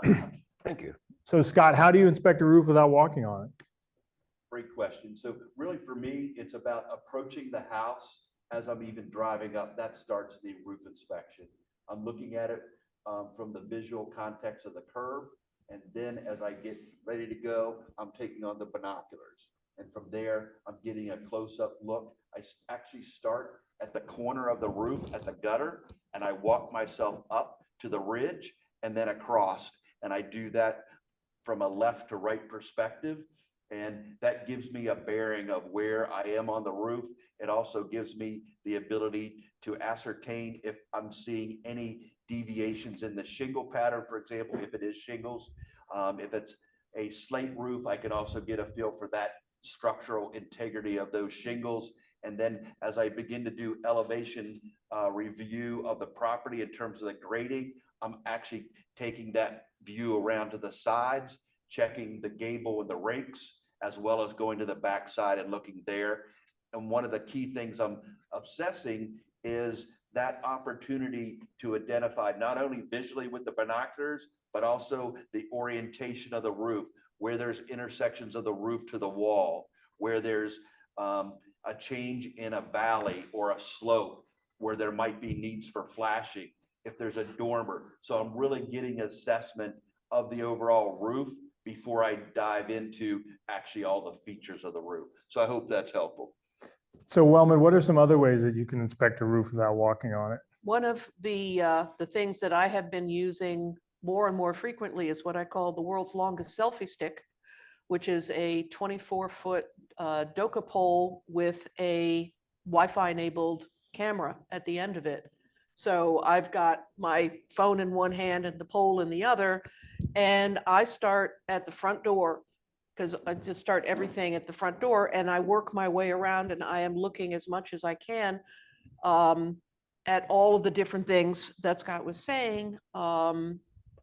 Thank you. So Scott, how do you inspect a roof without walking on it? Great question. So really for me, it's about approaching the house as I'm even driving up. That starts the roof inspection. I'm looking at it from the visual context of the curb. And then as I get ready to go, I'm taking on the binoculars. And from there, I'm getting a close-up look. I actually start at the corner of the roof at the gutter, and I walk myself up to the ridge and then across. And I do that from a left to right perspective. And that gives me a bearing of where I am on the roof. It also gives me the ability to ascertain if I'm seeing any deviations in the shingle pattern, for example, if it is shingles. If it's a slate roof, I can also get a feel for that structural integrity of those shingles. And then as I begin to do elevation review of the property in terms of the grading, I'm actually taking that view around to the sides, checking the gable and the rakes, as well as going to the backside and looking there. And one of the key things I'm obsessing is that opportunity to identify not only visually with the binoculars, but also the orientation of the roof, where there's intersections of the roof to the wall, where there's a change in a valley or a slope, where there might be needs for flashing, if there's a dormer. So I'm really getting an assessment of the overall roof before I dive into actually all the features of the roof. So I hope that's helpful. So Wellman, what are some other ways that you can inspect a roof without walking on it? One of the things that I have been using more and more frequently is what I call the world's longest selfie stick, which is a 24-foot Doka pole with a Wi-Fi enabled camera at the end of it. So I've got my phone in one hand and the pole in the other, and I start at the front door, because I just start everything at the front door, and I work my way around, and I am looking as much as I can at all of the different things that Scott was saying.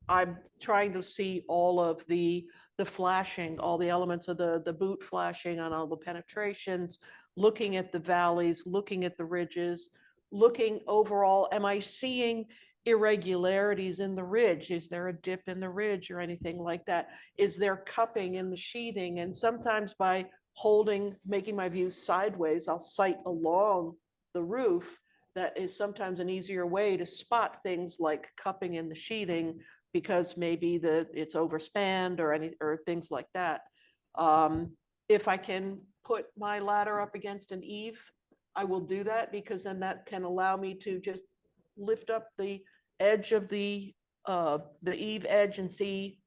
I'm trying to see all of the flashing, all the elements of the boot flashing on all the penetrations, looking at the valleys, looking at the ridges, looking overall, am I seeing irregularities in the ridge? Is there a dip in the ridge or anything like that? Is there cupping in the sheathing? And sometimes by making my view sideways, I'll sight along the roof. That is sometimes an easier way to spot things like cupping in the sheathing, because maybe it's overspanned or things like that. If I can put my ladder up against an eave, I will do that, because then that can allow me to just lift up the edge of the eave edge and see,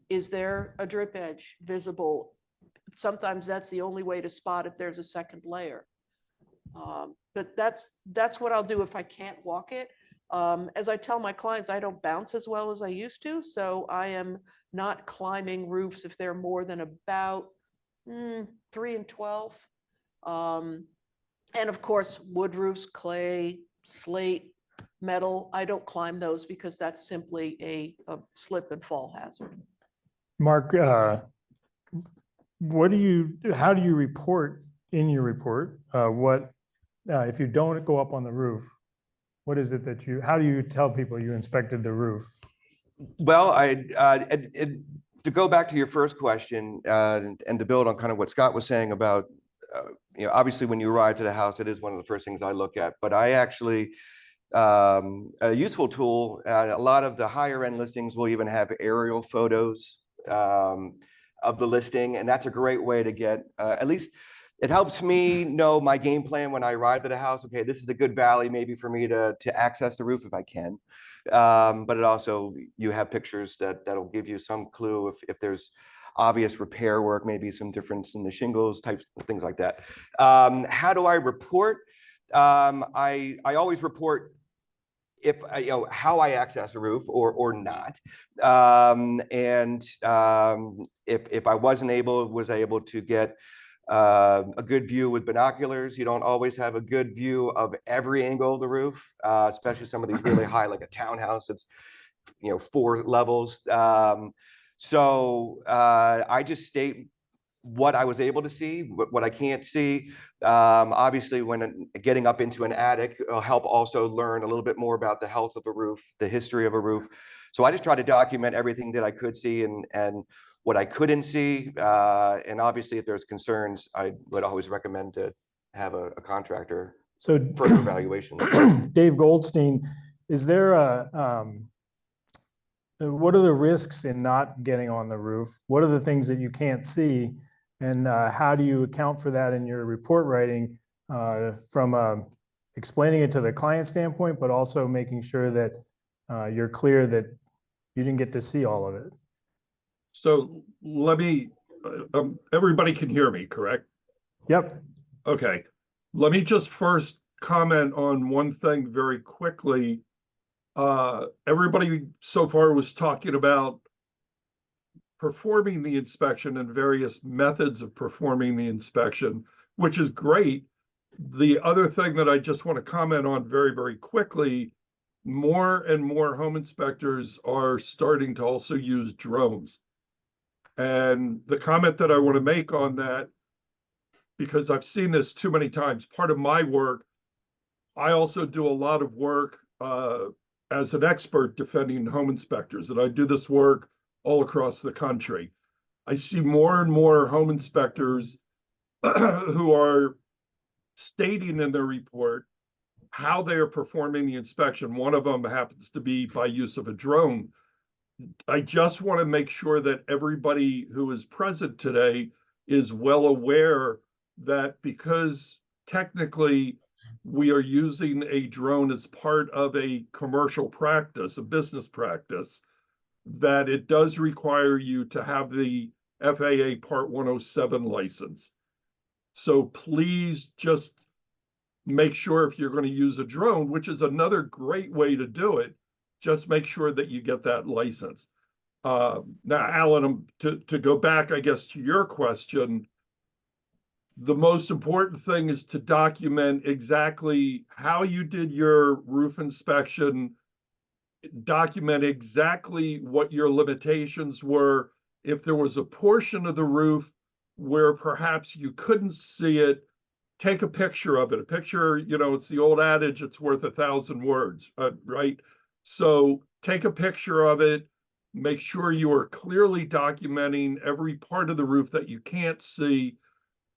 is there a drip edge visible? Sometimes that's the only way to spot if there's a second layer. But that's what I'll do if I can't walk it. As I tell my clients, I don't bounce as well as I used to, so I am not climbing roofs if they're more than about 3 and 12. And of course, wood roofs, clay, slate, metal, I don't climb those because that's simply a slip and fall hazard. Mark, how do you report in your report if you don't go up on the roof? What is it that how do you tell people you inspected the roof? Well, to go back to your first question and to build on kind of what Scott was saying about, obviously when you arrive to the house, it is one of the first things I look at. But I actually, a useful tool, a lot of the higher end listings will even have aerial photos of the listing. And that's a great way to get, at least it helps me know my game plan when I arrive at a house. Okay, this is a good valley maybe for me to access the roof if I can. But it also, you have pictures that'll give you some clue if there's obvious repair work, maybe some difference in the shingles, types, things like that. How do I report? I always report if how I access a roof or not. If I was able to get a good view with binoculars. You don't always have a good view of every angle of the roof, especially some of these really high, like a townhouse. It's 4 levels. So I just state what I was able to see, what I can't see. Obviously, when getting up into an attic, it'll help also learn a little bit more about the health of a roof, the history of a roof. So I just try to document everything that I could see and what I couldn't see. And obviously, if there's concerns, I would always recommend to have a contractor So further evaluation. Dave Goldstein, is there what are the risks in not getting on the roof? What are the things that you can't see? And how do you account for that in your report writing from explaining it to the client standpoint, but also making sure that you're clear that you didn't get to see all of it? So let me, everybody can hear me, correct? Yep. Okay. Let me just first comment on one thing very quickly. Everybody so far was talking about performing the inspection and various methods of performing the inspection, which is great. The other thing that I just want to comment on very, very quickly, more and more home inspectors are starting to also use drones. And the comment that I want to make on that, because I've seen this too many times, part of my work, I also do a lot of work as an expert defending home inspectors, and I do this work all across the country. I see more and more home inspectors who are stating in their report how they are performing the inspection. One of them happens to be by use of a drone. I just want to make sure that everybody who is present today is well aware that because technically we are using a drone as part of a commercial practice, a business practice, that it does require you to have the FAA Part 107 license. So please just make sure if you're going to use a drone, which is another great way to do it, just make sure that you get that license. Now, Alan, to go back, I guess, to your question, the most important thing is to document exactly how you did your roof inspection, document exactly what your limitations were. If there was a portion of the roof where perhaps you couldn't see it, take a picture of it. A picture, you know, it's the old adage, it's worth 1,000 words, right? So take a picture of it, make sure you are clearly documenting every part of the roof that you can't see.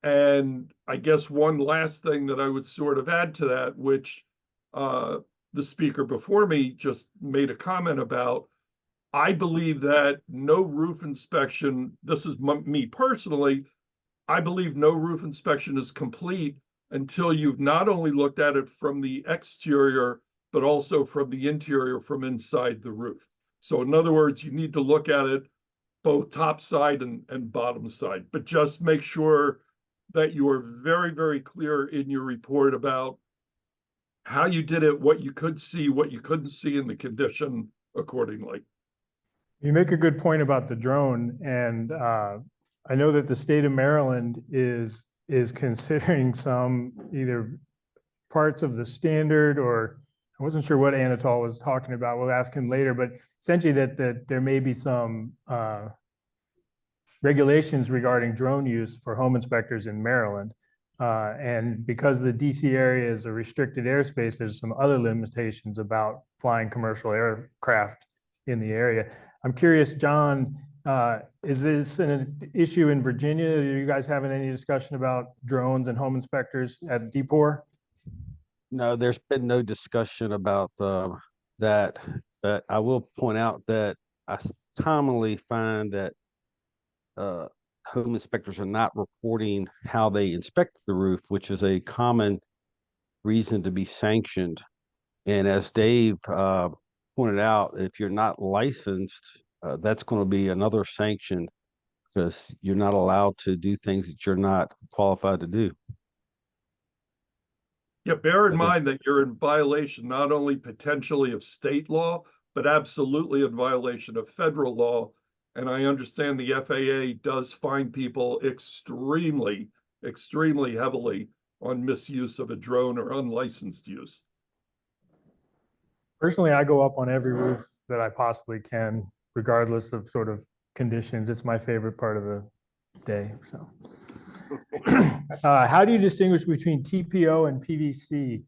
And I guess one last thing that I would sort of add to that, which the speaker before me just made a comment about, I believe that no roof inspection, this is me personally, I believe no roof inspection is complete until you've not only looked at it from the exterior, but also from the interior, from inside the roof. So in other words, you need to look at it both top side and bottom side, but just make sure that you are very, very clear in your report about how you did it, what you could see, what you couldn't see, in the condition accordingly. You make a good point about the drone, and I know that the state of Maryland is considering some either parts of the standard, or I wasn't sure what Anatol was talking about. We'll ask him later, but essentially that there may be some regulations regarding drone use for home inspectors in Maryland. And because the DC area is a restricted airspace, there's some other limitations about flying commercial aircraft in the area. I'm curious, John, is this an issue in Virginia? Are you guys having any discussion about drones and home inspectors at DPOR? No, there's been no discussion about that, but I will point out that I commonly find that home inspectors are not reporting how they inspect the roof, which is a common reason to be sanctioned. And as Dave pointed out, if you're not licensed, that's going to be another sanction, because you're not allowed to do things that you're not qualified to do. Yeah, bear in mind that you're in violation not only potentially of state law, but absolutely in violation of federal law. And I understand the FAA does fine people extremely, extremely heavily on misuse of a drone or unlicensed use. Personally, I go up on every roof that I possibly can, regardless of sort of conditions. It's my favorite part of the day, so. How do you distinguish between TPO and PVC?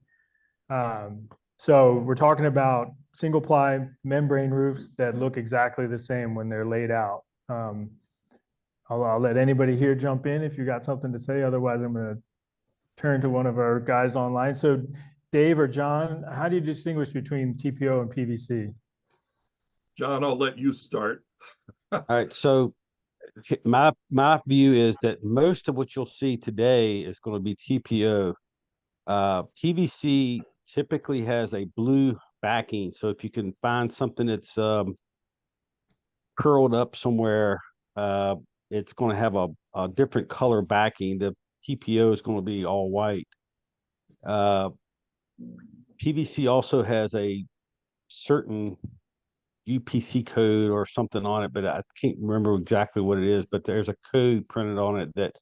So we're talking about single ply membrane roofs that look exactly the same when they're laid out. I'll let anybody here jump in if you got something to say. Otherwise, I'm going to turn to one of our guys online. So Dave or John, how do you distinguish between TPO and PVC? John, I'll let you start. All right, so my view is that most of what you'll see today is going to be TPO. PVC typically has a blue backing, so if you can find something that's curled up somewhere, it's going to have a different color backing. The TPO is going to be all white. PVC also has a certain UPC code or something on it, but I can't remember exactly what it is, but there's a code printed on it that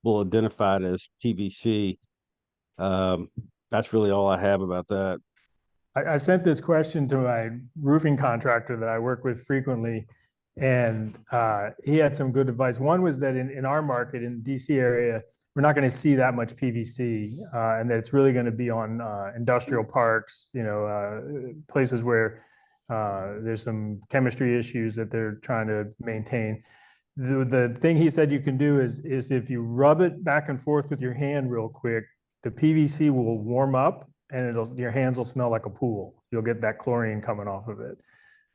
will identify it as PVC. That's really all I have about that. I sent this question to my roofing contractor that I work with frequently, and he had some good advice. One was that in our market, in the DC area, we're not going to see that much PVC, and that it's really going to be on industrial parks, places where there's some chemistry issues that they're trying to maintain. The thing he said you can do is if you rub it back and forth with your hand real quick, the PVC will warm up and your hands will smell like a pool. You'll get that chlorine coming off of it.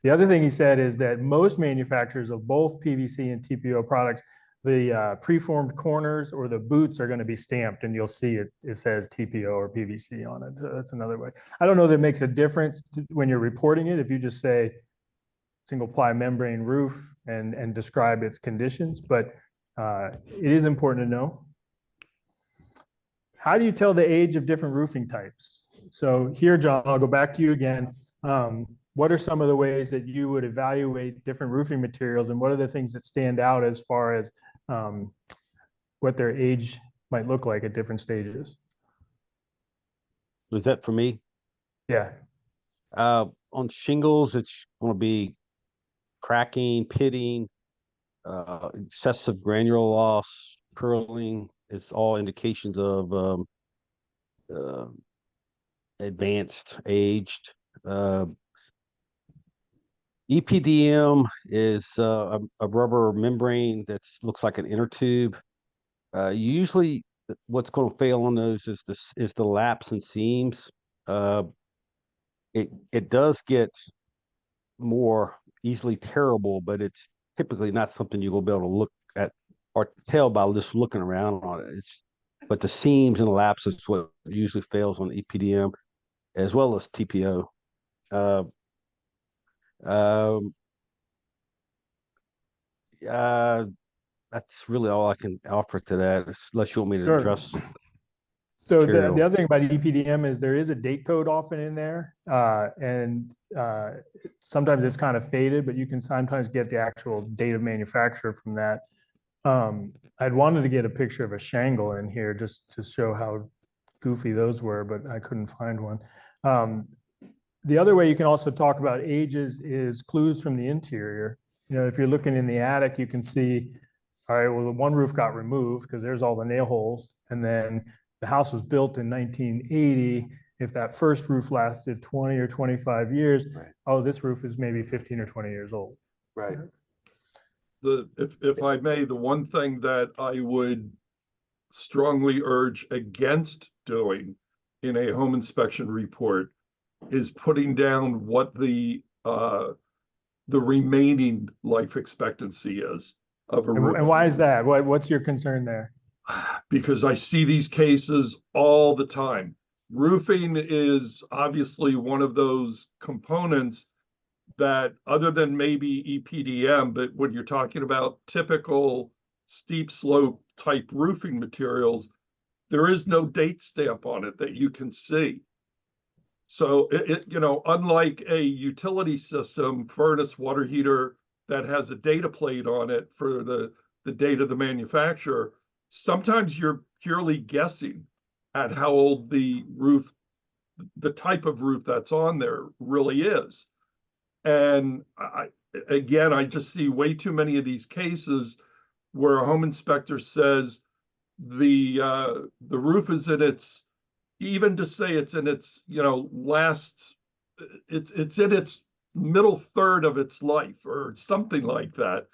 The other thing he said is that most manufacturers of both PVC and TPO products, the preformed corners or the boots are going to be stamped, and you'll see it says TPO or PVC on it. So that's another way. I don't know that it makes a difference when you're reporting it. If you just say single ply membrane roof and describe its conditions, but it is important to know. How do you tell the age of different roofing types? So here, John, I'll go back to you again. What are some of the ways that you would evaluate different roofing materials, and what are the things that stand out as far as what their age might look like at different stages? Was that for me? Yeah. On shingles, it's going to be cracking, pitting, excessive granular loss, curling. It's all indications of advanced, aged. EPDM is a rubber membrane that looks like an inner tube. Usually, what's going to fail on those is the laps and seams. It does get more easily tearable, but it's typically not something you will be able to look at or tell by just looking around on it. But the seams and the laps is what usually fails on EPDM, as well as TPO. That's really all I can offer to that, unless you want me to Sure. address. So the material. other thing about EPDM is there is a date code often in there, and sometimes it's kind of faded, but you can sometimes get the actual date of manufacture from that. I'd wanted to get a picture of a shingle in here just to show how goofy those were, but I couldn't find one. The other way you can also talk about ages is clues from the interior. If you're looking in the attic, you can see, all right, well, the one roof got removed because there's all the nail holes, and then the house was built in 1980. If that first roof lasted 20 or 25 years, Right. oh, this roof is maybe 15 or 20 years old. Right. If I may, the one thing that I would strongly urge against doing in a home inspection report is putting down what the remaining life expectancy is of a roof. And why is that? What's your concern there? Because I see these cases all the time. Roofing is obviously one of those components that, other than maybe EPDM, but when you're talking about typical steep slope type roofing materials, there is no date stamp on it that you can see. So unlike a utility system, furnace, water heater that has a data plate on it for the date of the manufacturer, sometimes you're purely guessing at how old the roof, the type of roof that's on there really is. And I just see way too many of these cases where a home inspector says the roof is in its even to say it's in its, it's in its middle third of its life or something like that.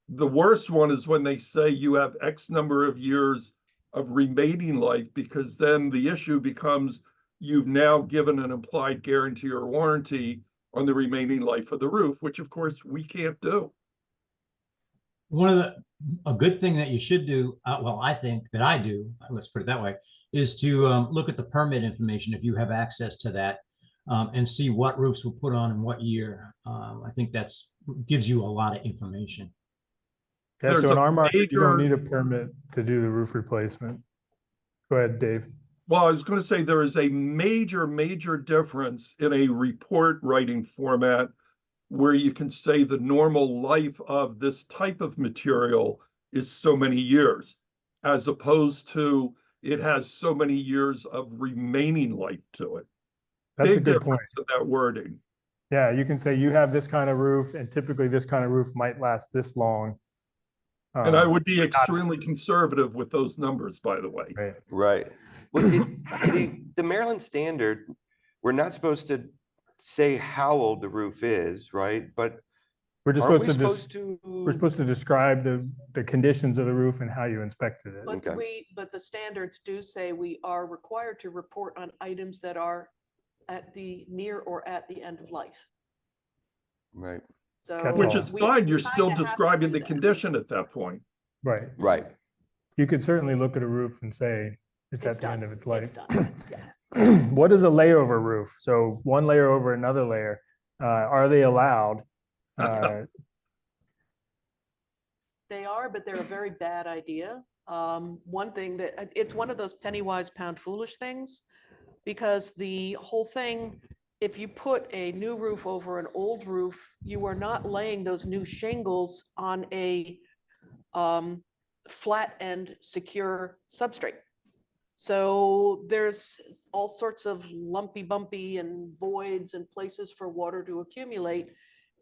The worst one is when they say you have X number of years of remaining life, because then the issue becomes you've now given an implied guarantee or warranty on the remaining life of the roof, which of course we can't do. A good thing that you should do, well, I think that I do, let's put it that way, is to look at the permit information if you have access to that, and see what roofs were put on in what year. I think gives you a lot of information. Yeah, There's so in a our market, you don't major- need a permit to do the roof replacement. Go ahead, Dave. Well, I was going to say there is a major difference in a report writing format where you can say the normal life of this type of material is so many years, as opposed to it has so many years of remaining life to it. That's a Big good point. difference in that wording. Yeah, you can say you have this kind of roof, and typically this kind of roof might last this long. And I would be extremely conservative with those numbers, by the way. Right. Right. Well, the Maryland standard, we're not supposed to say how old the roof is, right? But We're just aren't we supposed to we're supposed to describe the conditions of the roof and how you inspected it. But but the standards do say we are required to report on items that are at the near or at the end of life. Right. So. Catch Which all. is fine, you're still kinda have to describing do the that. condition at that point. Right. Right. You could certainly look at a roof and say it's at It's the end done. of its life. done. Yeah. What is a layover roof? So one layer over another layer. Are they allowed? They are, but they're a very bad idea. One thing that, it's one of those penny wise, pound foolish things, because the whole thing, if you put a new roof over an old roof, you are not laying those new shingles on a flat and secure substrate. So there's all sorts of lumpy bumpy and voids and places for water to accumulate.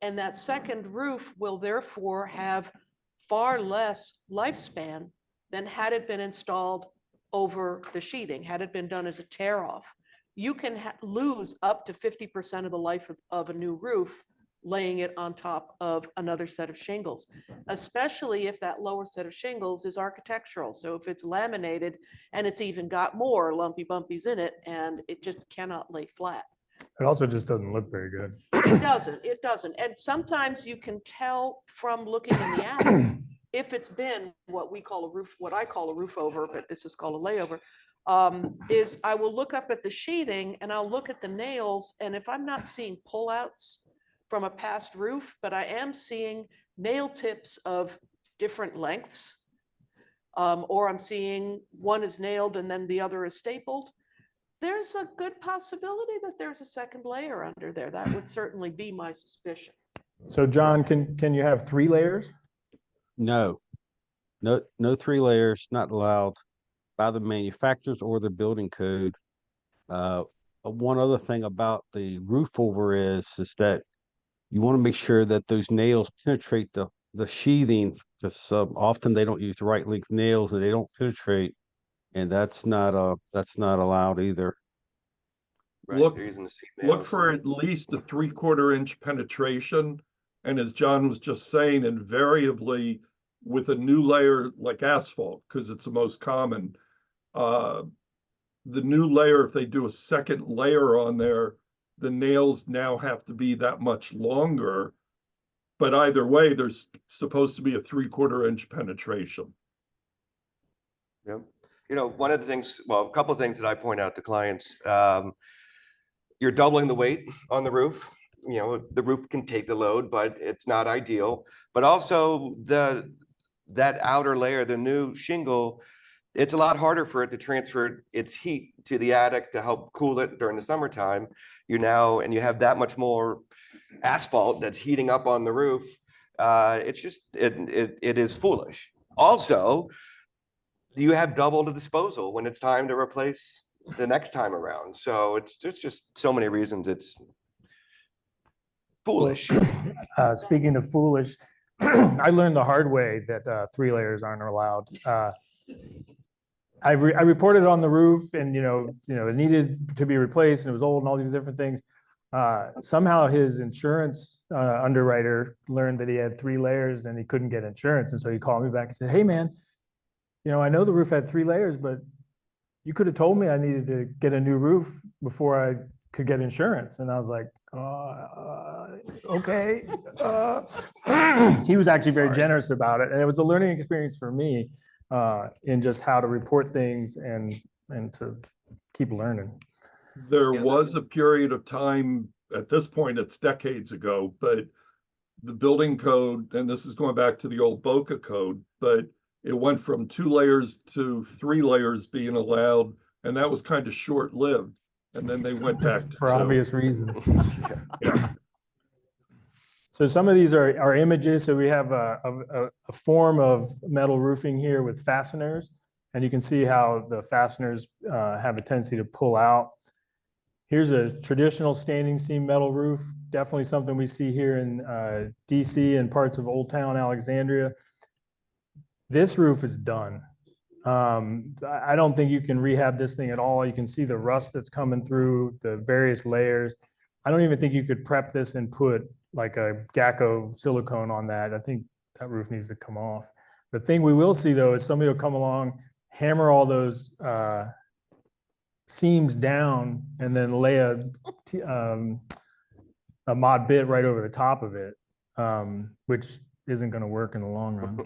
And that second roof will therefore have far less lifespan than had it been installed over the sheathing, had it been done as a tear off. You can lose up to 50% of the life of a new roof laying it on top of another set of shingles, especially if that lower set of shingles is architectural. So if it's laminated and it's even got more lumpy bumpies in it and it just cannot lay flat. It also just doesn't look very good. It doesn't. And sometimes you can tell from looking in the attic if it's been what we call a roof, what I call a roof over, but this is called a layover, is I will look up at the sheathing and I'll look at the nails. And if I'm not seeing pullouts from a past roof, but I am seeing nail tips of different lengths, or I'm seeing one is nailed and then the other is stapled, there's a good possibility that there's a second layer under there. That would certainly be my suspicion. So John, can you have 3 layers? No 3 layers, not allowed by the manufacturers or the building code. One other thing about the roof over is that you want to make sure that those nails penetrate the sheathing, because often they don't use the right length nails and they don't penetrate, and that's not allowed either. Right. Look- They're using the same Look nails. for at least a 3/4 inch penetration. And as John was just saying, invariably with a new layer like asphalt, because it's the most common, the new layer, if they do a second layer on there, the nails now have to be that much longer. But either way, there's supposed to be a 3/4 inch penetration. Yep. You know, one of the things, well, a couple of things that I point out to clients, you're doubling the weight on the roof. You know, the roof can take the load, but it's not ideal. But also that outer layer, the new shingle, it's a lot harder for it to transfer its heat to the attic to help cool it during the summertime. You have that much more asphalt that's heating up on the roof. It's just, it is foolish. Also, you have double the disposal when it's time to replace the next time around. So it's just so many reasons it's foolish. Speaking of foolish, I learned the hard way that 3 layers aren't allowed. I reported on the roof and, it needed to be replaced and it was old and all these different things. Somehow his insurance underwriter learned that he had 3 layers and he couldn't get insurance. And so he called me back and said, hey, man, I know the roof had 3 layers, but you could have told me I needed to get a new roof before I could get insurance. And I was like, okay. He was actually very generous about it. And it was a learning experience for me in just how to report things and to keep learning. There Yeah, was a period of time, at this point, it's decades ago, but the building code, and this is going back to the old Boca code, but it went from 2 layers to 3 layers being allowed, and that was kind of short-lived. And then they went back to For 2. obvious reasons. Yeah. So some of these are images. So we have a form of metal roofing here with fasteners, and you can see how the fasteners have a tendency to pull out. Here's a traditional standing seam metal roof, definitely something we see here in DC and parts of Old Town Alexandria. This roof is done. I don't think you can rehab this thing at all. You can see the rust that's coming through the various layers. I don't even think you could prep this and put like a Gacko silicone on that. I think that roof needs to come off. The thing we will see though is somebody will come along, hammer all those seams down, and then lay a mod bit right over the top of it, which isn't going to work in the long run.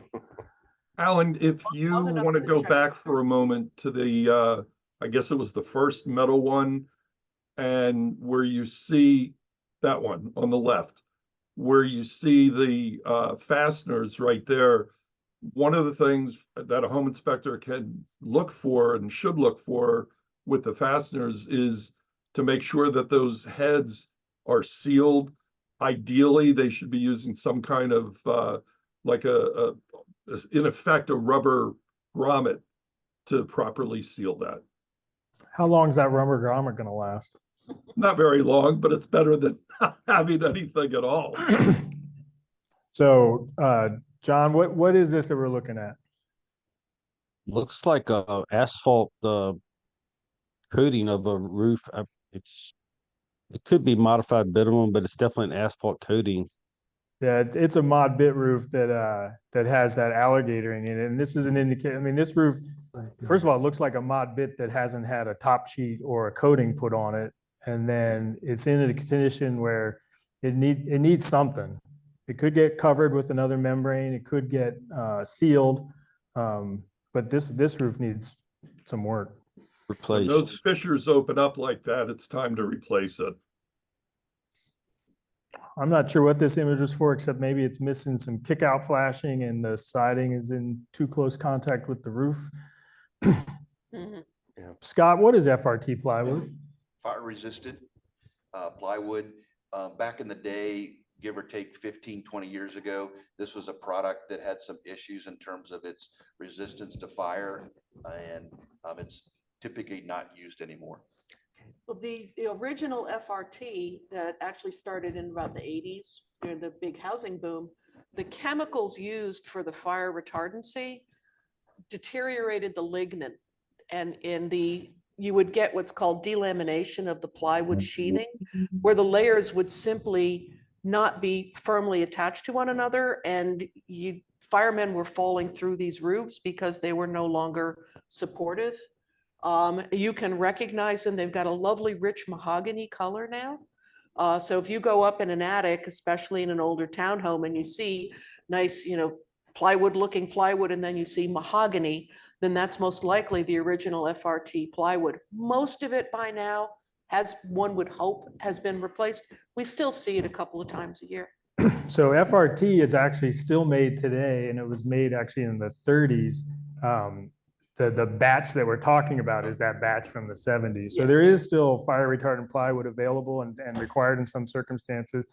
Alan, if you Long enough want to to go check back the for a moment to the, I guess it was the first metal one, and where you see that one on the left, where you see the fasteners right there. One of the things that a home inspector can look for and should look for with the fasteners is to make sure that those heads are sealed. Ideally, they should be using some kind of like in effect, a rubber grommet to properly seal that. How long is that rubber grommet going to last? Not very long, but it's better than not having anything at all. So, John, what is this that we're looking at? Looks like a asphalt coating of a roof. It could be modified bitumen, but it's definitely an asphalt coating. Yeah, it's a mod bit roof that has that alligatoring in it. And this is an indicator. I mean, this roof, first of all, it looks like a mod bit that hasn't had a top sheet or a coating put on it. And then it's in a condition where it needs something. It could get covered with another membrane. It could get sealed. But this roof needs some work. When Replaced. those fissures open up like that, it's time to replace it. I'm not sure what this image was for, except maybe it's missing some kick out flashing and the siding is in too close contact with the roof. Mhm. Scott, what is FRT plywood? Fire resistant plywood. Back in the day, give or take 15, 20 years ago, this was a product that had some issues in terms of its resistance to fire, and it's typically not used anymore. Well, the original FRT that actually started in about the 80s during the big housing boom, the chemicals used for the fire retardancy deteriorated the lignin, and you would get what's called delamination of the plywood sheathing, where the layers would simply not be firmly attached to one another, and firemen were falling through these roofs because they were no longer supportive. You can recognize them. They've got a lovely rich mahogany color now. So if you go up in an attic, especially in an older townhome, and you see nice, plywood looking plywood, and then you see mahogany, then that's most likely the original FRT plywood. Most of it by now, as one would hope, has been replaced. We still see it a couple of times a year. So FRT is actually still made today, and it was made actually in the 30s. The batch that we're talking about is that batch from the 70s. So Yeah. there is still fire retardant plywood available and required in some circumstances.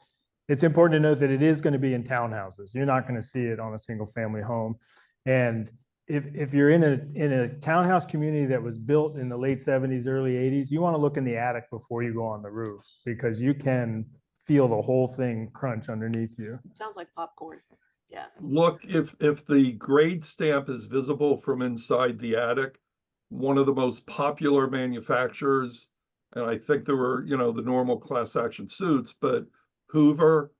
It's important to note that it is going to be in townhouses. You're not going to see it on a single family home. And if you're in a townhouse community that was built in the late 70s, early 80s, you want to look in the attic before you go on the roof, because you can feel the whole thing crunch underneath you. Sounds like popcorn. Yeah. Look, if the grade stamp is visible from inside the attic, one of the most popular manufacturers. And I think there were, the normal class action suits, but Hoover,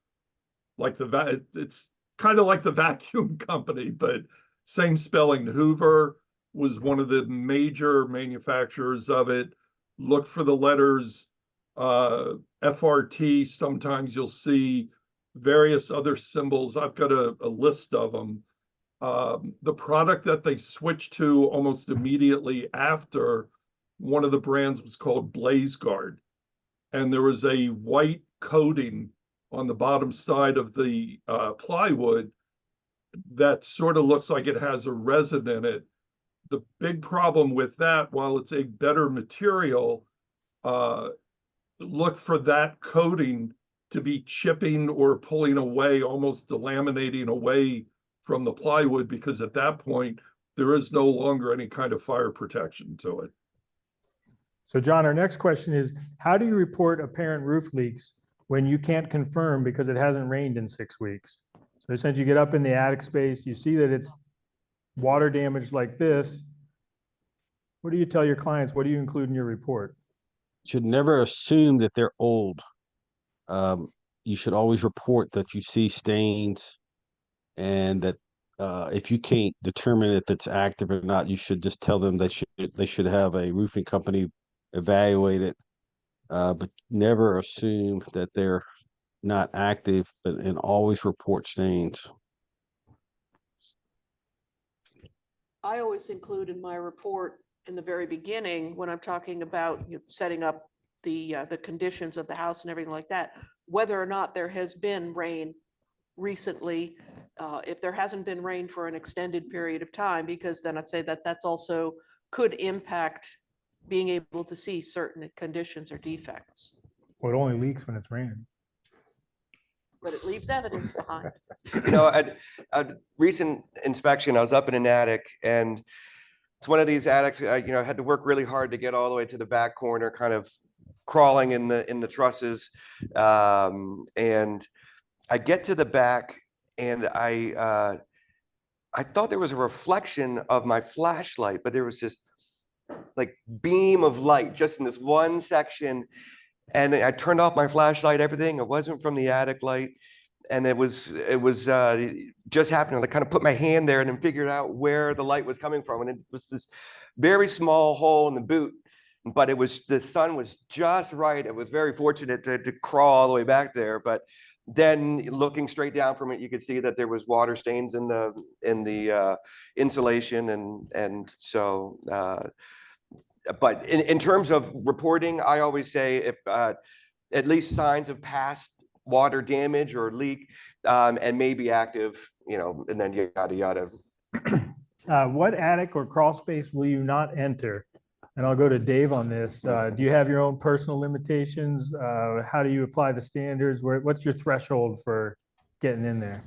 like it's kind of like the vacuum company, but same spelling. Hoover was one of the major manufacturers of it. Look for the letters FRT. Sometimes you'll see various other symbols. I've got a list of them. The product that they switched to almost immediately after, one of the brands was called Blaze Guard. And there was a white coating on the bottom side of the plywood that sort of looks like it has a resin in it. The big problem with that, while it's a better material, look for that coating to be chipping or pulling away, almost delaminating away from the plywood, because at that point, there is no longer any kind of fire protection to it. So John, our next question is, how do you report apparent roof leaks when you can't confirm because it hasn't rained in 6 weeks? So since you get up in the attic space, you see that it's water damage like this. What do you tell your clients? What do you include in your report? Should never assume that they're old. You should always report that you see stains, and that if you can't determine if it's active or not, you should just tell them they should have a roofing company evaluate it. But never assume that they're not active, and always report stains. I always include in my report in the very beginning, when I'm talking about setting up the conditions of the house and everything like that, whether or not there has been rain recently. If there hasn't been rain for an extended period of time, because then I'd say that that's also could impact being able to see certain conditions or defects. Well, it only leaks when it's raining. But it leaves evidence behind. A recent inspection, I was up in an attic, and it's one of these attics, I had to work really hard to get all the way to the back corner, kind of crawling in the trusses. And I get to the back, and I thought there was a reflection of my flashlight, but there was this like beam of light just in this one section. And I turned off my flashlight, everything. It wasn't from the attic light. And it was just happening. I kind of put my hand there and then figured out where the light was coming from. And it was this very small hole in the boot, but the sun was just right. It was very fortunate to crawl all the way back there. But then looking straight down from it, you could see that there was water stains in the insulation. And so, but in terms of reporting, I always say if at least signs of past water damage or leak, and maybe active, and then yada, yada. What attic or crawl space will you not enter? And I'll go to Dave on this. Do you have your own personal limitations? How do you apply the standards? What's your threshold for getting in there?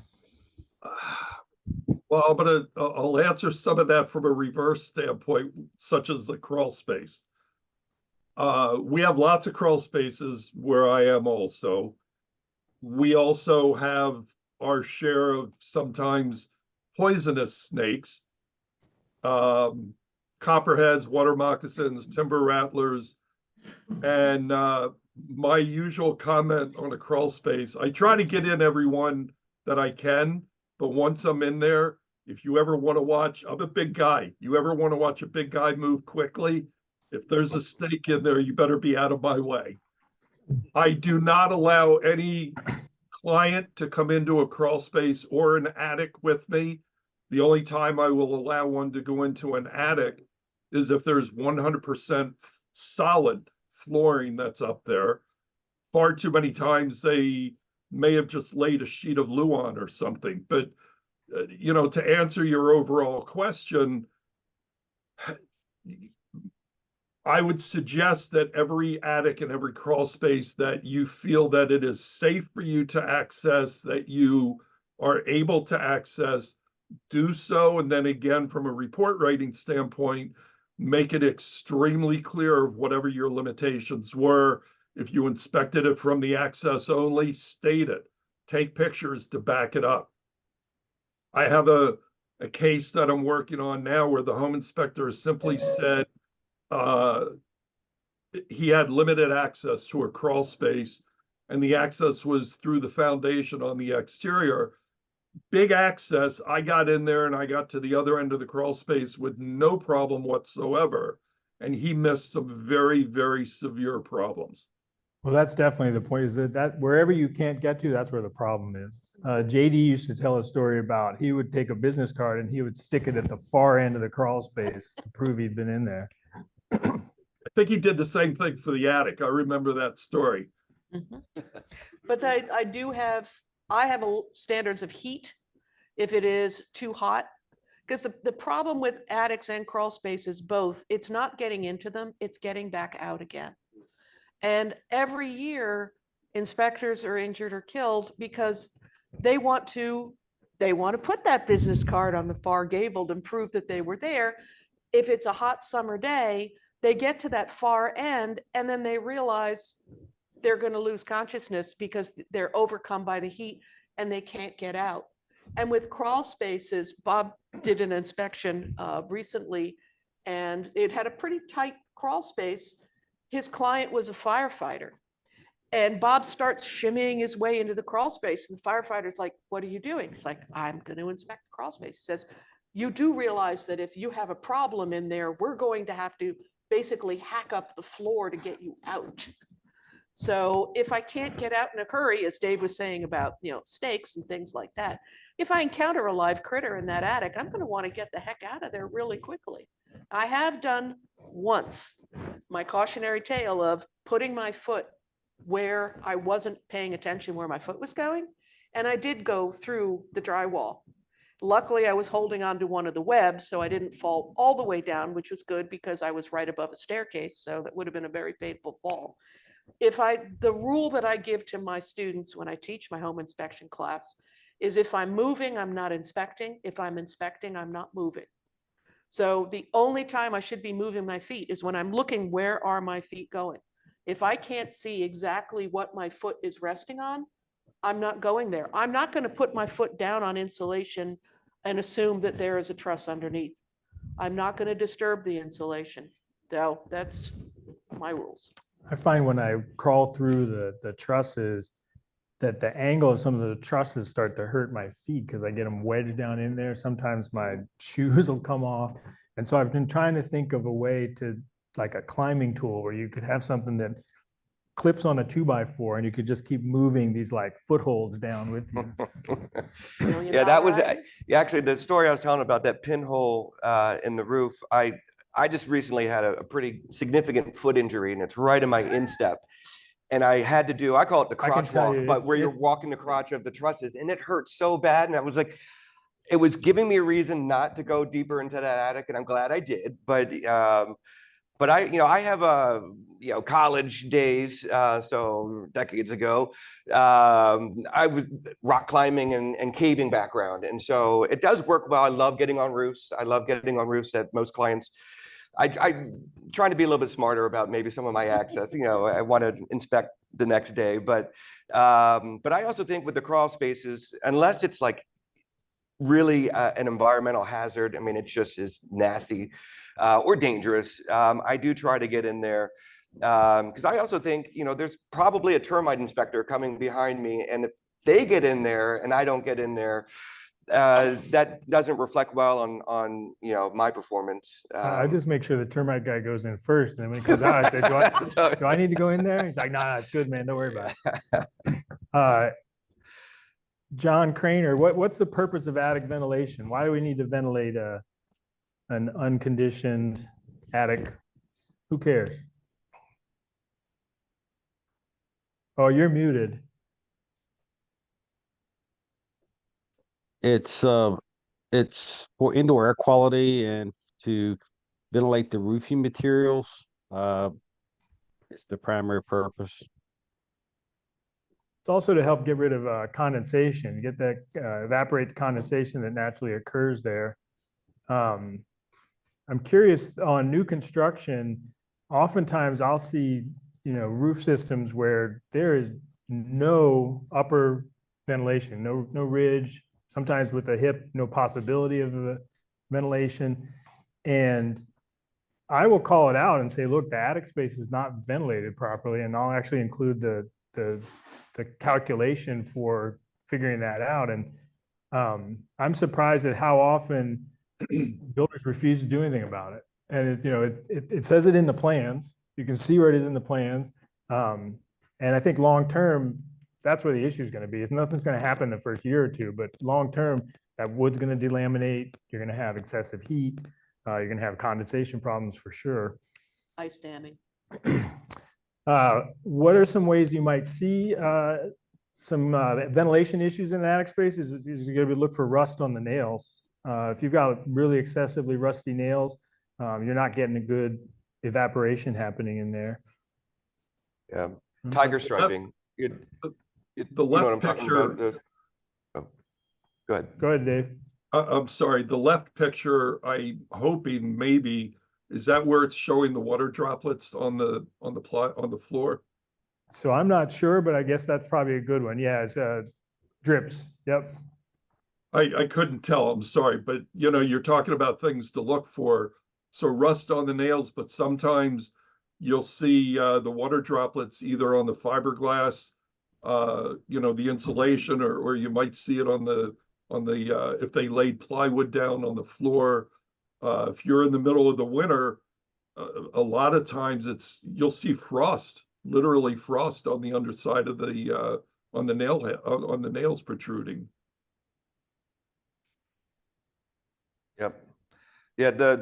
Well, I'll answer some of that from a reverse standpoint, such as the crawl space. We have lots of crawl spaces where I am also. We also have our share of sometimes poisonous snakes, copperheads, water moccasins, timber rattlers. And my usual comment on a crawl space, I try to get in every one that I can, but once I'm in there, if you ever want to watch, I'm a big guy. You ever want to watch a big guy move quickly? If there's a snake in there, you better be out of my way. I do not allow any client to come into a crawl space or an attic with me. The only time I will allow one to go into an attic is if there's 100% solid flooring that's up there. Far too many times they may have just laid a sheet of Luan or something. But, to answer your overall question, I would suggest that every attic and every crawl space that you feel that it is safe for you to access, that you are able to access, do so. And then again, from a report writing standpoint, make it extremely clear of whatever your limitations were. If you inspected it from the access only, state it. Take pictures to back it up. I have a a case that I'm working on now where the home inspector simply said he had limited access to a crawl space, and the access was through the foundation on the exterior. Big access. I got in there and I got to the other end of the crawl space with no problem whatsoever. And he missed some very, very severe problems. Well, that's definitely the point, is that wherever you can't get to, that's where the problem is. JD used to tell a story about, he would take a business card and he would stick it at the far end of the crawl space to prove he'd been in there. I think he did the same thing for the attic. I remember that story. Mhm. But I have standards of heat if it is too hot. Because the problem with attics and crawl spaces both, it's not getting into them, it's getting back out again. And every year, inspectors are injured or killed because they want to put that business card on the far gable and prove that they were there. If it's a hot summer day, they get to that far end and then they realize they're going to lose consciousness because they're overcome by the heat and they can't get out. And with crawl spaces, Bob did an inspection recently, and it had a pretty tight crawl space. His client was a firefighter, and Bob starts shimmying his way into the crawl space, and the firefighter's like, "What are you doing?" He's like, "I'm going to inspect the crawl space." He says, "You do realize that if you have a problem in there, we're going to have to basically hack up the floor to get you out." So if I can't get out in a hurry, as Dave was saying about, snakes and things like that, if I encounter a live critter in that attic, I'm going to want to get the heck out of there really quickly. I have done once my cautionary tale of putting my foot where I wasn't paying attention where my foot was going. And I did go through the drywall. Luckily, I was holding on to one of the webs, so I didn't fall all the way down, which was good because I was right above a staircase. So that would have been a very painful fall. The rule that I give to my students when I teach my home inspection class is if I'm moving, I'm not inspecting. If I'm inspecting, I'm not moving. So the only time I should be moving my feet is when I'm looking, where are my feet going? If I can't see exactly what my foot is resting on, I'm not going there. I'm not going to put my foot down on insulation and assume that there is a truss underneath. I'm not going to disturb the insulation. So that's my rules. I find when I crawl through the trusses, that the angle of some of the trusses start to hurt my feet because I get them wedged down in there. Sometimes my shoes will come off. And so I've been trying to think of a way to, like a climbing tool, where you could have something that clips on a 2x4 and you could just keep moving these like footholds down with you. Yeah, that was actually the story I was telling about that pinhole in the roof. I just recently had a pretty significant foot injury, and it's right in my instep. And I had to do, I call it the crotch walk, but where you're walking the crotch of the trusses, and it hurt so bad. And I was like, it was giving me a reason not to go deeper into that attic, and I'm glad I did. But I have college days, so decades ago, I was rock climbing and caving background, and so it does work well. I love getting on roofs. I love getting on roofs that most clients. I'm trying to be a little bit smarter about maybe some of my access. I want to inspect the next day, but I also think with the crawl spaces, unless it's like really an environmental hazard, I mean, it just is nasty or dangerous. I do try to get in there because I also think, there's probably a termite inspector coming behind me, and if they get in there and I don't get in there, that doesn't reflect well on my performance. I just make sure the termite guy goes in first, and then when he comes out, I say, do I need to go in there? He's like, nah, it's good, man. Don't worry about it. John Craner, what's the purpose of attic ventilation? Why do we need to ventilate an unconditioned attic? Who cares? Oh, you're muted. It's for indoor air quality and to ventilate the roofing materials. It's the primary purpose. It's also to help get rid of condensation, get that evaporate the condensation that naturally occurs there. I'm curious on new construction. Oftentimes, I'll see roof systems where there is no upper ventilation, no ridge, sometimes with a hip, no possibility of ventilation. And I will call it out and say, look, the attic space is not ventilated properly, and I'll actually include the calculation for figuring that out. And I'm surprised at how often builders refuse to do anything about it. And it says it in the plans. You can see where it is in the plans. And I think long-term, that's where the issue is going to be. Is nothing's going to happen the first year or two, but long-term, that wood's going to delaminate. You're going to have excessive heat. You're going to have condensation problems for sure. Ice damming. What are some ways you might see some ventilation issues in the attic space? Is you're going to look for rust on the nails. If you've got really excessively rusty nails, you're not getting a good evaporation happening in there. Yeah, tiger striping. You The know what I'm left talking picture, about? Oh, go ahead. Go ahead, Dave. I'm sorry, the left picture, I'm hoping maybe, is that where it's showing the water droplets on the floor? So I'm not sure, but I guess that's probably a good one. Yeah, it's drips. Yep. I couldn't tell, I'm sorry, but you're talking about things to look for. So rust on the nails, but sometimes you'll see the water droplets either on the fiberglass, the insulation, or you might see it on the if they laid plywood down on the floor. If you're in the middle of the winter, a lot of times you'll see frost, literally frost on the underside of the on the nails protruding. Yep. Yeah,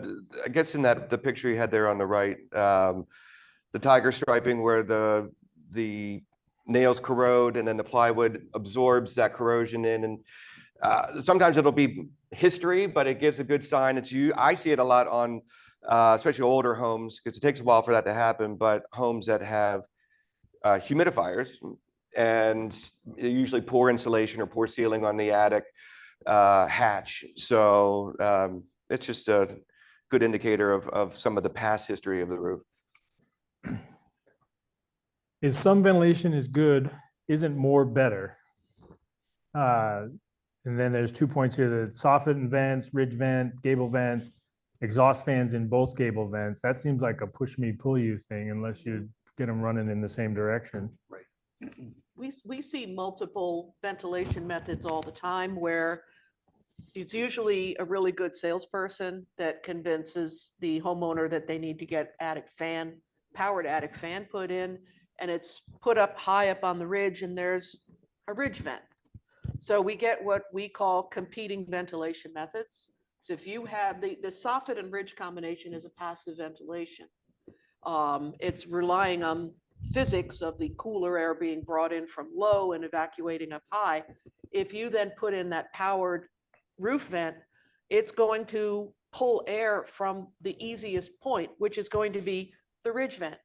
I guess in the picture you had there on the right, the tiger striping where the nails corrode and then the plywood absorbs that corrosion in, and sometimes it'll be history, but it gives a good sign. I see it a lot on especially older homes, because it takes a while for that to happen, but homes that have humidifiers and usually poor insulation or poor ceiling on the attic hatch. So it's just a good indicator of some of the past history of the roof. Is some ventilation is good, isn't more better? And then there's 2 points here: the soffit vents, ridge vent, gable vents, exhaust fans in both gable vents. That seems like a push me, pull you thing, unless you get them running in the same direction. Right. We see multiple ventilation methods all the time, where it's usually a really good salesperson that convinces the homeowner that they need to get powered attic fan put in, and it's put up high up on the ridge, and there's a ridge vent. So we get what we call competing ventilation methods. So if you have the soffit and ridge combination is a passive ventilation. It's relying on physics of the cooler air being brought in from low and evacuating up high. If you then put in that powered roof vent, it's going to pull air from the easiest point, which is going to be the ridge vent.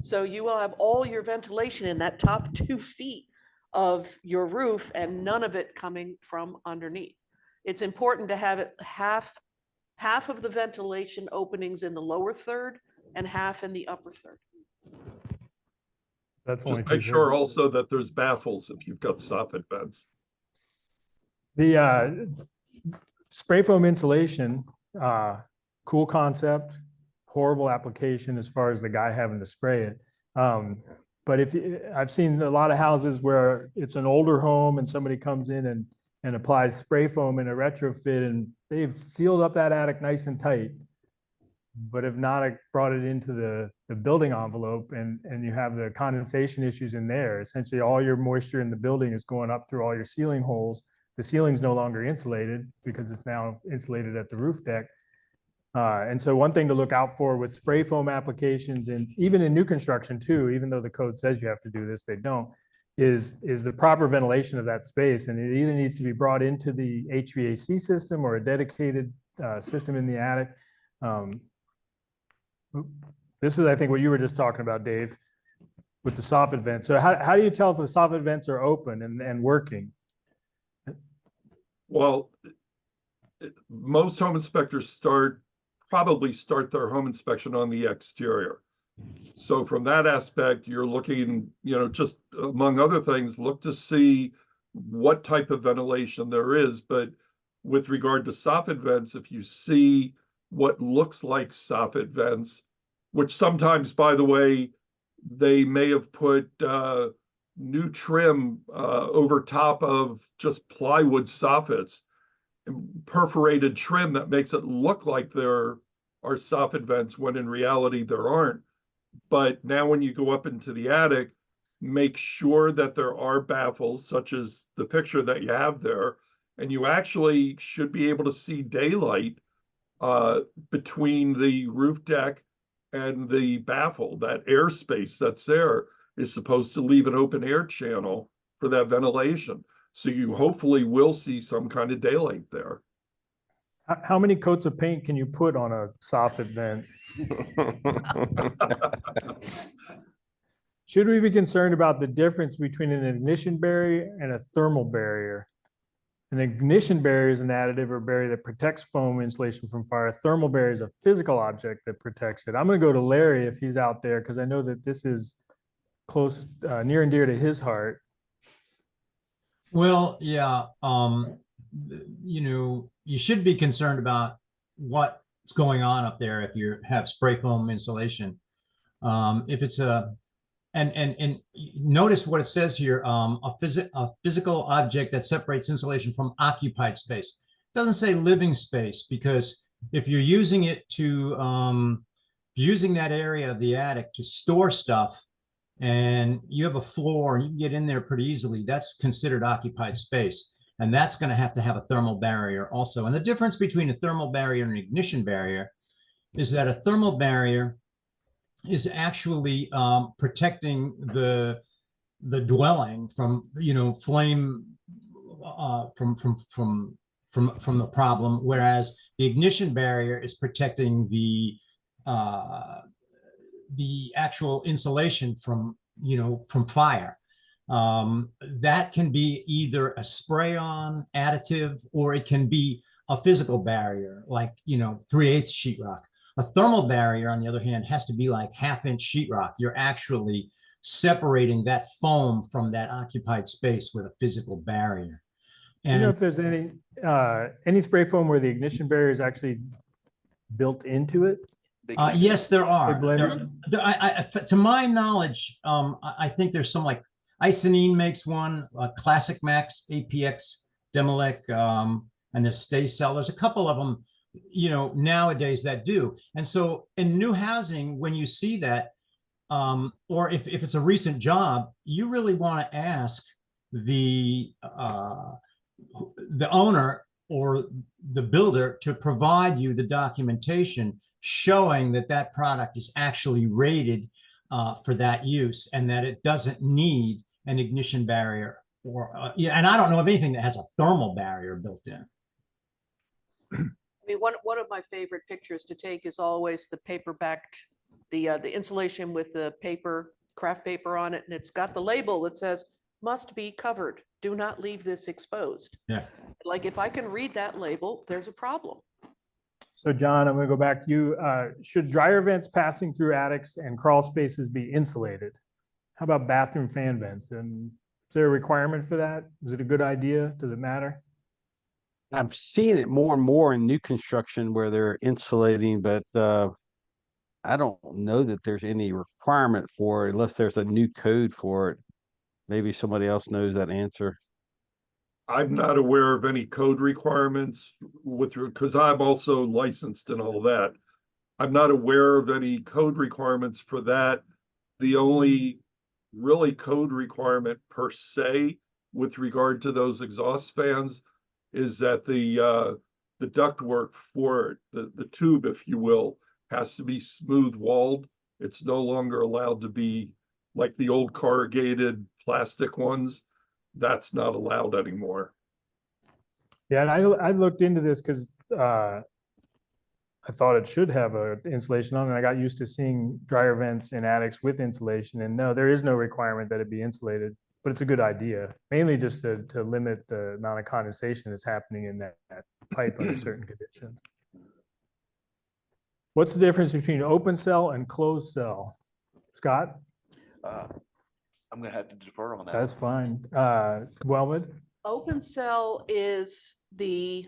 So you will have all your ventilation in that top 2 feet of your roof and none of it coming from underneath. It's important to have it half of the ventilation openings in the lower third and half in the upper third. That's only Just make sure also that there's baffles if you've got soffit vents. The spray foam insulation, cool concept, horrible application as far as the guy having to spray it. But I've seen a lot of houses where it's an older home and somebody comes in and applies spray foam in a retrofit, and they've sealed up that attic nice and tight, but have not brought it into the building envelope, and you have the condensation issues in there. Essentially, all your moisture in the building is going up through all your ceiling holes. The ceiling's no longer insulated because it's now insulated at the roof deck. And so one thing to look out for with spray foam applications, and even in new construction too, even though the code says you have to do this, they don't, is the proper ventilation of that space. And it either needs to be brought into the HVAC system or a dedicated system in the attic. This is, I think, what you were just talking about, Dave, with the soffit vent. So how do you tell if the soffit vents are open and working? Well, most home inspectors probably start their home inspection on the exterior. So from that aspect, you're looking, just among other things, look to see what type of ventilation there is. But with regard to soffit vents, if you see what looks like soffit vents, which sometimes, by the way, they may have put new trim over top of just plywood soffits, perforated trim that makes it look like there are soffit vents when in reality there aren't. But now when you go up into the attic, make sure that there are baffles, such as the picture that you have there, and you actually should be able to see daylight between the roof deck and the baffle. That airspace that's there is supposed to leave an open air channel for that ventilation. So you hopefully will see some kind of daylight there. How many coats of paint can you put on a soffit vent? Should we be concerned about the difference between an ignition barrier and a thermal barrier? An ignition barrier is an additive or barrier that protects foam insulation from fire. A thermal barrier is a physical object that protects it. I'm going to go to Larry if he's out there, because I know that this is close, near and dear to his heart. Well, yeah, you know, you should be concerned about what's going on up there if you have spray foam insulation. If it's and notice what it says here, a physical object that separates insulation from occupied space. It doesn't say living space, because if you're using it to, using that area of the attic to store stuff, and you have a floor and you can get in there pretty easily, that's considered occupied space. And that's going to have a thermal barrier also. And the difference between a thermal barrier and an ignition barrier is that a thermal barrier is actually protecting the dwelling from, you know, flame, from the problem, whereas the ignition barrier is protecting the actual insulation from, you know, from fire. That can be either a spray-on additive, or it can be a physical barrier, like, you know, 3/8 sheetrock. A thermal barrier, on the other hand, has to be like 1/2-inch sheetrock. You're actually separating that foam from that occupied space with a physical barrier. Do you know And if there's any spray foam where the ignition barrier is actually built into it? yes, there are. blended? To my knowledge, I think there's some, like Icynene makes one, Classic Max, APX, Demilec, and the Stay Cell. There's a couple of them, you know, nowadays that do. And so in new housing, when you see that, or if it's a recent job, you really want to ask the owner or the builder to provide you the documentation showing that that product is actually rated for that use, and that it doesn't need an ignition barrier, or yeah. And I don't know of anything that has a thermal barrier built in. I mean, one of my favorite pictures to take is always the paper-backed, the insulation with the paper, craft paper on it, and it's got the label that says must be covered. Do not leave this exposed. Yeah. Like, if I can read that label, there's a problem. So John, I'm going to go back to you. Should dryer vents passing through attics and crawl spaces be insulated? How about bathroom fan vents? And is there a requirement for that? Is it a good idea? Does it matter? I'm seeing it more and more in new construction where they're insulating, but I don't know that there's any requirement for it unless there's a new code for it. Maybe somebody else knows that answer. I'm not aware of any code requirements because I'm also licensed and all that. I'm not aware of any code requirements for that. The only really code requirement per se with regard to those exhaust fans is that the ductwork for the tube, if you will, has to be smooth walled. It's no longer allowed to be like the old corrugated plastic ones. That's not allowed anymore. Yeah, and I looked into this because I thought it should have a insulation on it. I got used to seeing dryer vents in attics with insulation, and no, there is no requirement that it be insulated, but it's a good idea, mainly just to limit the amount of condensation that's happening in that pipe under certain conditions. What's the difference between open cell and closed cell? Scott? I'm gonna have to defer on that. That's fine. Wellwood? Open cell is it's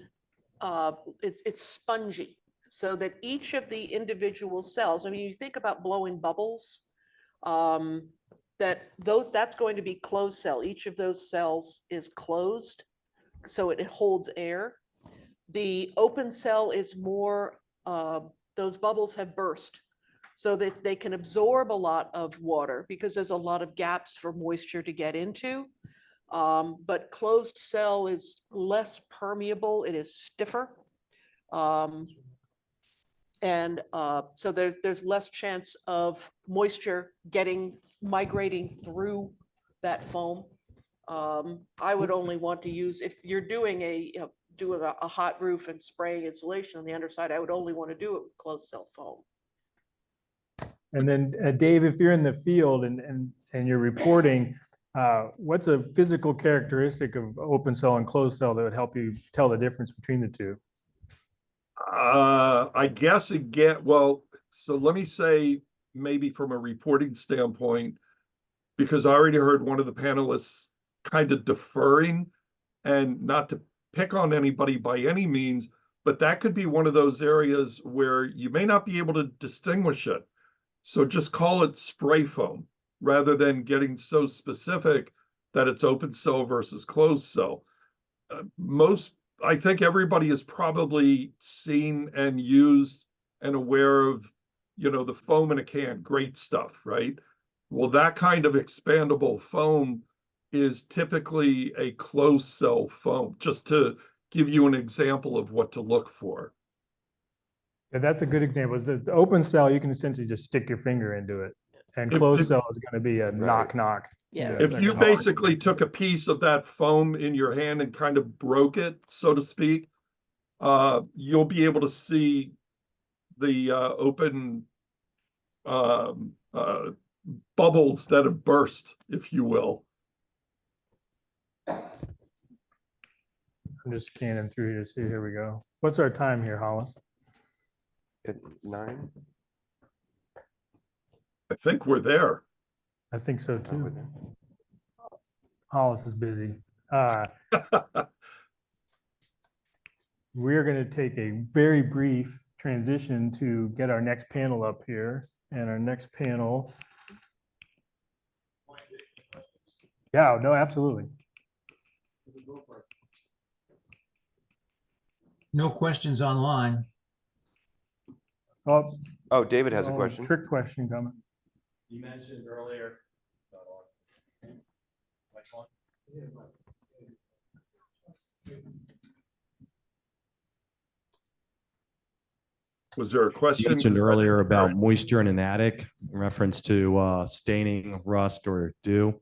spongy, so that each of the individual cells, I mean, you think about blowing bubbles, that's going to be closed cell. Each of those cells is closed, so it holds air. The open cell is more, those bubbles have burst so that they can absorb a lot of water because there's a lot of gaps for moisture to get into. But closed cell is less permeable, it is stiffer. So there's less chance of moisture migrating through that foam. I would only want to use, if you're doing doing a hot roof and spraying insulation on the underside, I would only want to do it with closed cell foam. And then Dave, if you're in the field and you're reporting, what's a physical characteristic of open cell and closed cell that would help you tell the difference between the two? I guess so let me say, maybe from a reporting standpoint, because I already heard one of the panelists kind of deferring, and not to pick on anybody by any means, but that could be one of those areas where you may not be able to distinguish it. So just call it spray foam rather than getting so specific that it's open cell versus closed cell. I think everybody has probably seen and used and aware of, the foam in a can, great stuff, right? Well, that kind of expandable foam is typically a closed cell foam, just to give you an example of what to look for. Yeah, that's a good example. Is the open cell, you can essentially just stick your finger into it. And closed cell is going to be a knock. Yeah. If you basically took a piece of that foam in your hand and kind of broke it, so to speak, you'll be able to see the open bubbles that have burst, if you will. I'm just scanning through here to see. Here we go. What's our time here, Hollis? At 9? I think we're there. I think so Oh, we're too. there. Hollis is busy. We're going to take a very brief transition to get our next panel up here. And our next panel. Yeah, no, absolutely. No questions online. Oh, David has a question. trick question coming. You mentioned earlier. Was there a You question? mentioned earlier about moisture in an attic in reference to staining, rust, or dew,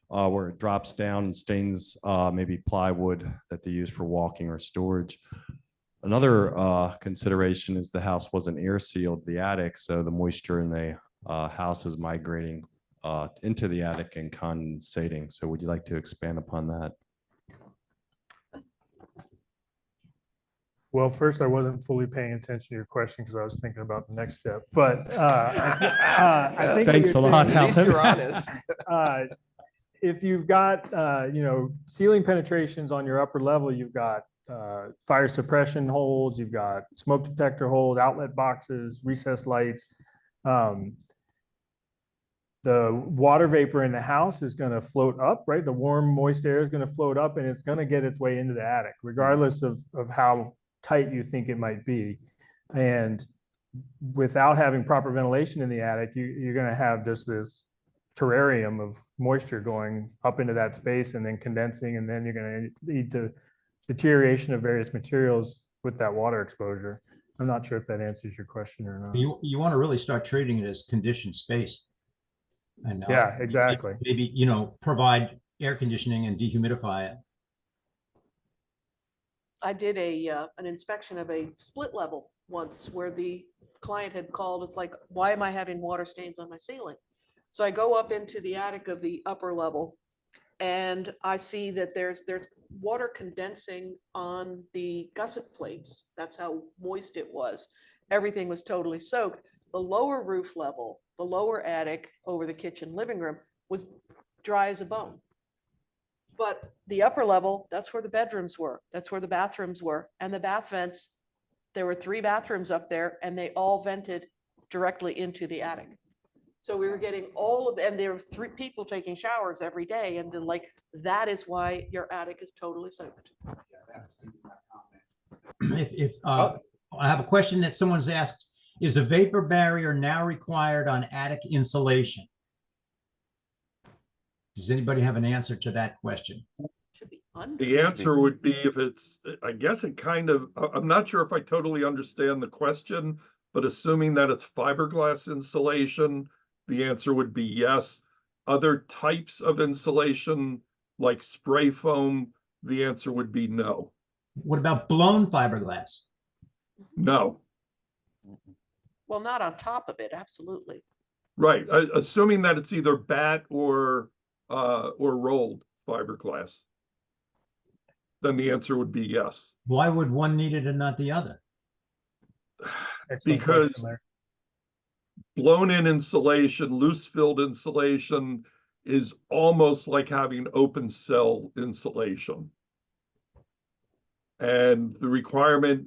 where it drops down and stains maybe plywood that they use for walking or storage. Another consideration is the house wasn't air sealed, the attic, so the moisture in the house is migrating into the attic and condensating. So would you like to expand upon that? Well, first, I wasn't fully paying attention to your question because I was thinking about the next step. But I think Thanks a lot, At least Alan. you're honest. If you've got ceiling penetrations on your upper level, you've got fire suppression holes, you've got smoke detector holes, outlet boxes, recessed lights. The water vapor in the house is going to float up, right? The warm, moist air is going to float up and it's going to get its way into the attic, regardless of how tight you think it might be. And without having proper ventilation in the attic, you're going to have just this terrarium of moisture going up into that space and then condensing, and then you're going to lead to deterioration of various materials with that water exposure. I'm not sure if that answers your question or not. You want to really start treating it as conditioned space. And Yeah, exactly. maybe, provide air conditioning and dehumidify it. I did an inspection of a split level once where the client had called. It's like, why am I having water stains on my ceiling? So I go up into the attic of the upper level and I see that there's water condensing on the gusset plates. That's how moist it was. Everything was totally soaked. The lower roof level, the lower attic over the kitchen living room was dry as a bone. But the upper level, that's where the bedrooms were. That's where the bathrooms were. And the bath vents, there were 3 bathrooms up there and they all vented directly into the attic. So we were getting all of, and there was 3 people taking showers every day. And then like, that is why your attic is totally soaked. If I have a question that someone's asked, is a vapor barrier now required on attic insulation? Does anybody have an answer to that question? Should be under. The answer would be if it's, I guess it kind of, I'm not sure if I totally understand the question, but assuming that it's fiberglass insulation, the answer would be yes. Other types of insulation like spray foam, the answer would be no. What about blown fiberglass? No, Well, not on top of it, absolutely. right. Assuming that it's either batt or rolled fiberglass, then the answer would be yes. Why would one need it and not the other? Excellent Because question, Larry. blown in insulation, loose filled insulation is almost like having open cell insulation. And the requirement,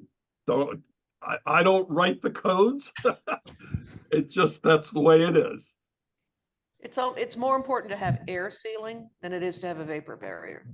I don't write the codes. It just, that's the way it is. It's more important to have air sealing than it is to have a vapor barrier.